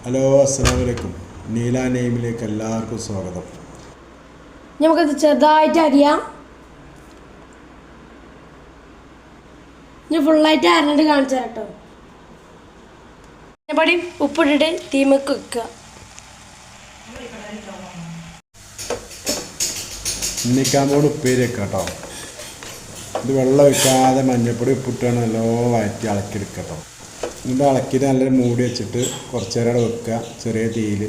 Hello, അസ്സലാമു അലൈക്കും. നീല നെയിമിലേക്ക് എല്ലാവർക്കും സ്വാഗതം. നമുക്കത് ചെറുതായിട്ട് അരിയാം. ഞാൻ ഫുള്ളായിട്ട് അരഞ്ഞിട്ട് കാണിച്ചു തരാം കേട്ടോ. പടി ഉപ്പിട്ടിട്ട് തീമക്ക് വെക്കുക. ഉണ്ണിക്കാമ്പോട് ഉപ്പേരി വെക്കുക കേട്ടോ. ഇത് വെള്ളം ഒഴിക്കാതെ മഞ്ഞൾപ്പൊടി ഉപ്പിട്ടാണ് നല്ലോണം വഴറ്റി ഇളക്കിയെടുക്കുക കേട്ടോ. എന്നിട്ട് ഇളക്കിയിട്ട് നല്ലൊരു മൂടി വെച്ചിട്ട് കുറച്ച് നേരം വെക്കുക ചെറിയ തീയിൽ.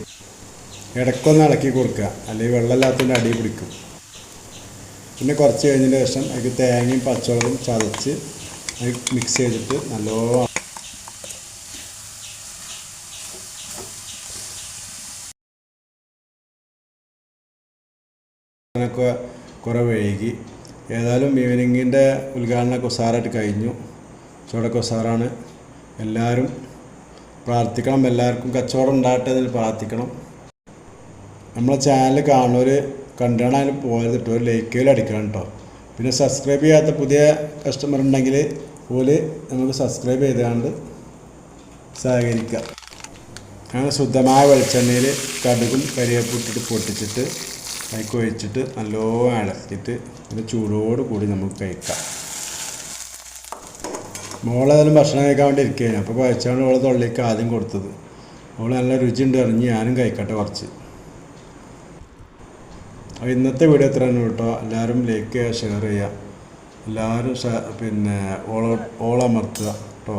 ഇടയ്ക്കൊന്ന് ഇളക്കി കൊടുക്കുക, അല്ലെങ്കിൽ വെള്ളമില്ലാത്തതിൻ്റെ അടി പിടിക്കും. പിന്നെ കുറച്ച് കഴിഞ്ഞതിന് ശേഷം അതിൽ തേങ്ങയും പച്ചമുളകും ചതച്ച് അത് മിക്സ് ചെയ്തിട്ട് നല്ലോണം അങ്ങനെയൊക്കെ കുറേ വൈകി. ഏതായാലും ഈവനിങ്ങിൻ്റെ ഉദ്ഘാടനമൊക്കെ ഉസാറായിട്ട് കഴിഞ്ഞു. ചോടൊക്കെ ഉസാറാണ്. എല്ലാവരും പ്രാർത്ഥിക്കണം, എല്ലാവർക്കും കച്ചവടം ഉണ്ടാകട്ടെ എന്നതിൽ പ്രാർത്ഥിക്കണം. നമ്മളെ ചാനൽ കാണുന്നവർ കണ്ടാലും പോയത് കേട്ടോ, ഒരു ലൈക്കിൽ അടിക്കണം കേട്ടോ. പിന്നെ സബ്സ്ക്രൈബ് ചെയ്യാത്ത പുതിയ കസ്റ്റമർ ഉണ്ടെങ്കിൽ ഓല് നമുക്ക് സബ്സ്ക്രൈബ് ചെയ്തുകൊണ്ട് സഹകരിക്കുക. അങ്ങനെ ശുദ്ധമായ വെളിച്ചെണ്ണയിൽ കടുകും കരിവേപ്പും ഇട്ടിട്ട് പൊട്ടിച്ചിട്ട് അതിലേക്ക് ഒഴിച്ചിട്ട് നല്ലോണം ഇളക്കിയിട്ട് പിന്നെ ചൂടോട് കൂടി നമുക്ക് കഴിക്കാം. മോളേതായാലും ഭക്ഷണം കഴിക്കാൻ വേണ്ടി ഇരിക്കുകയാണ്. അപ്പോൾ കഴിച്ചാണ് ഓളെ തൊള്ളിലേക്ക് ആദ്യം കൊടുത്തത്. അവൾ നല്ല രുചിയുണ്ട് അറിഞ്ഞ് ഞാനും കഴിക്കട്ടെ കുറച്ച്. അപ്പോൾ ഇന്നത്തെ വീഡിയോ എത്ര തന്നെ കേട്ടോ. എല്ലാവരും ലൈക്ക് ചെയ്യുക, ഷെയർ ചെയ്യുക, എല്ലാവരും പിന്നെ ഓളമർത്തുക കേട്ടോ.